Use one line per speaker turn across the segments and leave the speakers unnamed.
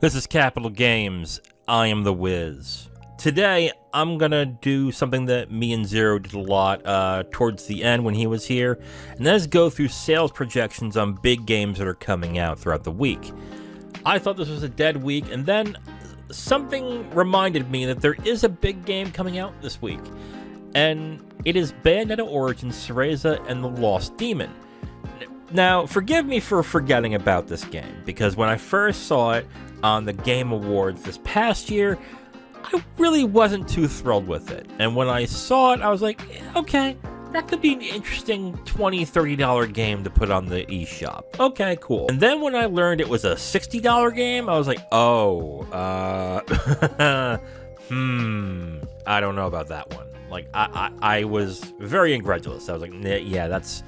This is Capital Games. I am the Wiz. Today, I'm gonna do something that me and Zero did a lot towards the end when he was here, and that is go through sales projections on big games that are coming out throughout the week. I thought this was a dead week, and then something reminded me that there is a big game coming out this week, and it is Bayonetta Origins, Cereza, and the Lost Demon. Now, forgive me for forgetting about this game, because when I first saw it on the Game Awards this past year, I really wasn't too thrilled with it. And when I saw it, I was like, okay, that could be an interesting $20, $30 game to put on the eShop. Okay, cool. And then when I learned it was a $60 game, I was like, oh, I don't know about that one. Like, I was very incredulous. I was like, yeah, that's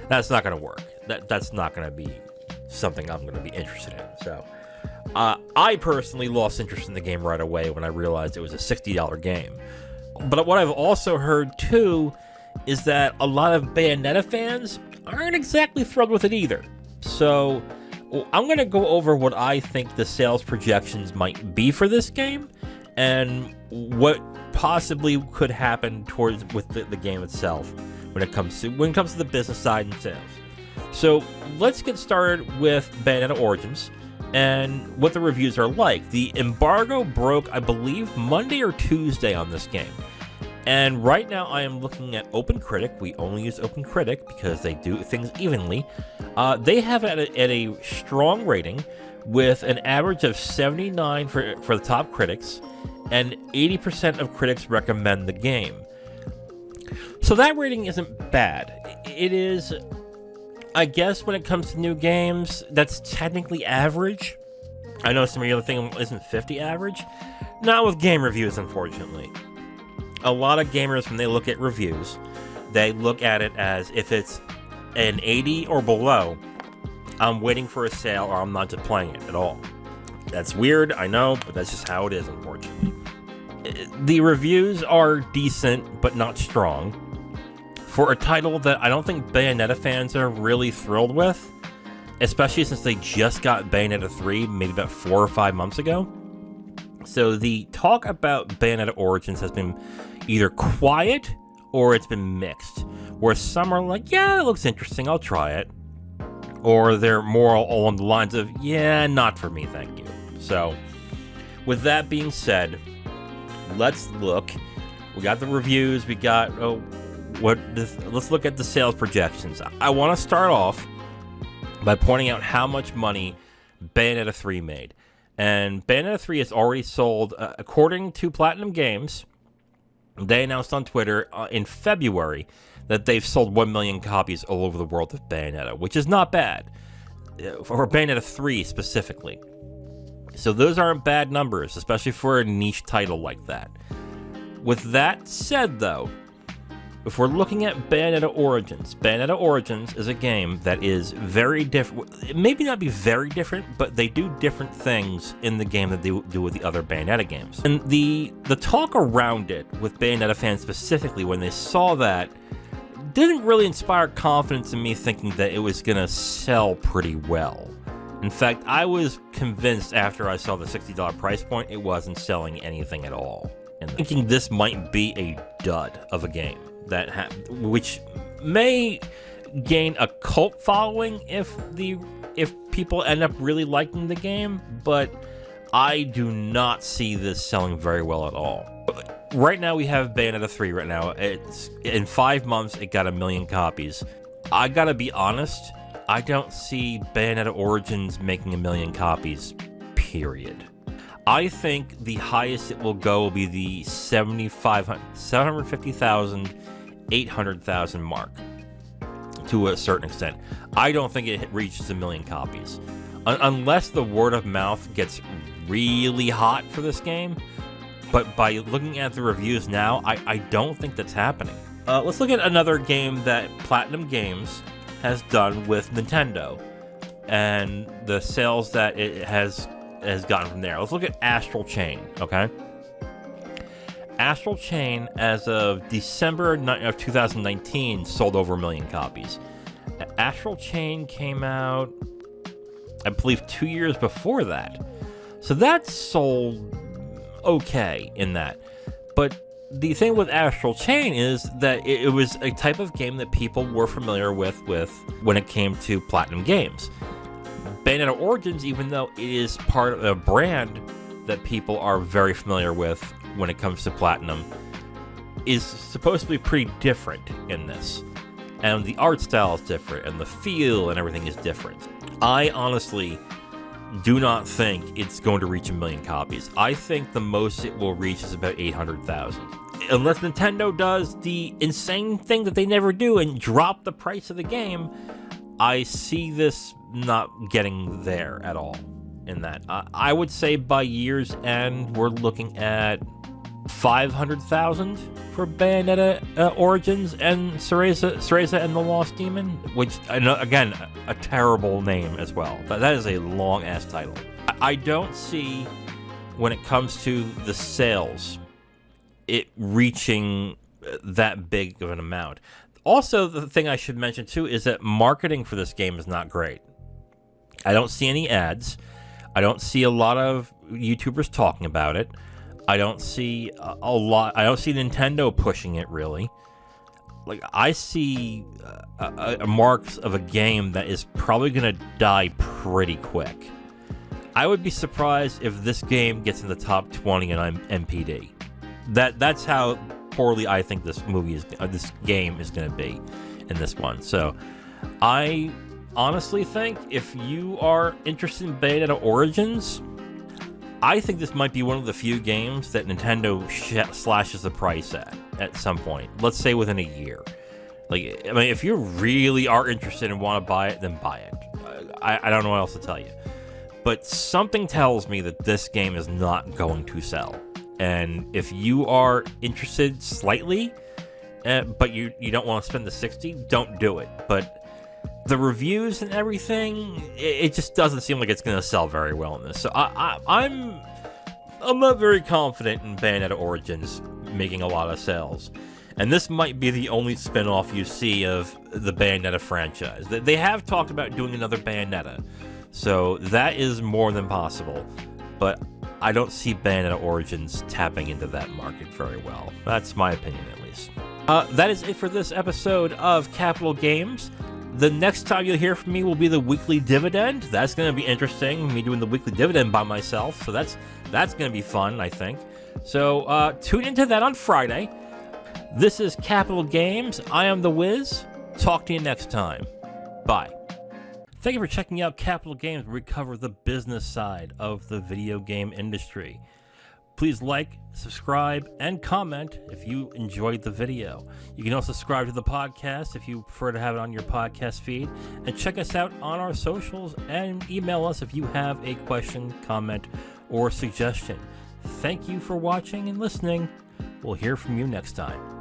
not going to work. That's not going to be something I'm going to be interested in. So I personally lost interest in the game right away when I realized it was a $60 game. But what I've also heard too is that a lot of Bayonetta fans aren't exactly thrilled with it either. So I'm going to go over what I think the sales projections might be for this game and what possibly could happen with the game itself when it comes to the business side and sales. So let's get started with Bayonetta Origins and what the reviews are like. The embargo broke, I believe, Monday or Tuesday on this game. And right now I am looking at OpenCritic. We only use OpenCritic because they do things evenly. They have it at a strong rating with an average of 79 for the top critics, and 80% of critics recommend the game. So that rating isn't bad. It is, I guess, when it comes to new games, that's technically average. I know some of the other thing isn't 50 average. Not with game reviews, unfortunately. A lot of gamers, when they look at reviews, they look at it as if it's an 80 or below, I'm waiting for a sale or I'm not just playing it at all. That's weird, I know, but that's just how it is, unfortunately. The reviews are decent, but not strong. For a title that I don't think Bayonetta fans are really thrilled with, especially since they just got Bayonetta 3 maybe about 4 or 5 months ago. So the talk about Bayonetta Origins has been either quiet or it's been mixed, where some are like, yeah, it looks interesting, I'll try it. Or they're more along the lines of, yeah, not for me, thank you. So with that being said, let's look. We got the reviews, we got... let's look at the sales projections. I want to start off by pointing out how much money Bayonetta 3 made. And Bayonetta 3 has already sold, according to Platinum Games, they announced on Twitter in February that they've sold 1 million copies all over the world of Bayonetta, which is not bad, for Bayonetta 3 specifically. So those aren't bad numbers, especially for a niche title like that. With that said, though, if we're looking at Bayonetta Origins is a game that is very different. It may not be very different, but they do different things in the game that they do with the other Bayonetta games. And the talk around it with Bayonetta fans specifically, when they saw that, didn't really inspire confidence in me thinking that it was going to sell pretty well. In fact, I was convinced after I saw the $60 price point, it wasn't selling anything at all. And thinking this might be a dud of a game. Which may gain a cult following if people end up really liking the game, but I do not see this selling very well at all. Right now we have Bayonetta 3 right now. It's in 5 months it got 1 million copies. I gotta be honest, I don't see Bayonetta Origins making 1 million copies, period. I think the highest it will go will be the 750,000, 800,000 mark to a certain extent. I don't think it reaches 1 million copies. Unless the word of mouth gets really hot for this game. But by looking at the reviews now, I don't think that's happening. Let's look at another game that Platinum Games has done with Nintendo and the sales that it has gotten from there. Let's look at Astral Chain, okay? Astral Chain, as of December of 2019, sold over 1 million copies. Astral Chain came out, I believe, 2 years before that. So that's sold okay in that. But the thing with Astral Chain is that it was a type of game that people were familiar with when it came to Platinum Games. Bayonetta Origins, even though it is part of a brand that people are very familiar with when it comes to Platinum, is supposed to be pretty different in this. And the art style is different, and the feel and everything is different. I honestly do not think it's going to reach 1 million copies. I think the most it will reach is about 800,000. Unless Nintendo does the insane thing that they never do and drop the price of the game, I see this not getting there at all in that. I would say by year's end, we're looking at 500,000 for Bayonetta Origins and Cereza and the Lost Demon, which, again, a terrible name as well. That is a long-ass title. I don't see, when it comes to the sales, it reaching that big of an amount. Also, the thing I should mention, too, is that marketing for this game is not great. I don't see any ads. I don't see a lot of YouTubers talking about it. I don't see a lot. I don't see Nintendo pushing it, really. Like, I see marks of a game that is probably going to die pretty quick. I would be surprised if this game gets in the top 20 on MPD. That's how poorly I think this game is going to be in this one. So, I honestly think if you are interested in Bayonetta Origins, I think this might be one of the few games that Nintendo slashes the price at some point. Let's say within a year. Like, I mean, if you really are interested and want to buy it, then buy it. I don't know what else to tell you. But something tells me that this game is not going to sell. And if you are interested slightly, but you don't want to spend the $60, don't do it. But the reviews and everything, it just doesn't seem like it's going to sell very well in this. So I'm not very confident in Bayonetta Origins making a lot of sales. And this might be the only spin-off you see of the Bayonetta franchise. They have talked about doing another Bayonetta, so that is more than possible. But I don't see Bayonetta Origins tapping into that market very well. That's my opinion, at least. That is it for this episode of Capital Games. The next time you'll hear from me will be the weekly dividend. That's going to be interesting, me doing the weekly dividend by myself. So that's going to be fun, I think. So tune into that on Friday. This is Capital Games. I am The Wiz. Talk to you next time. Bye. Thank you for checking out Capital Games, where we cover the business side of the video game industry. Please like, subscribe, and comment if you enjoyed the video. You can also subscribe to the podcast if you prefer to have it on your podcast feed. And check us out on our socials and email us if you have a question, comment, or suggestion. Thank you for watching and listening. We'll hear from you next time.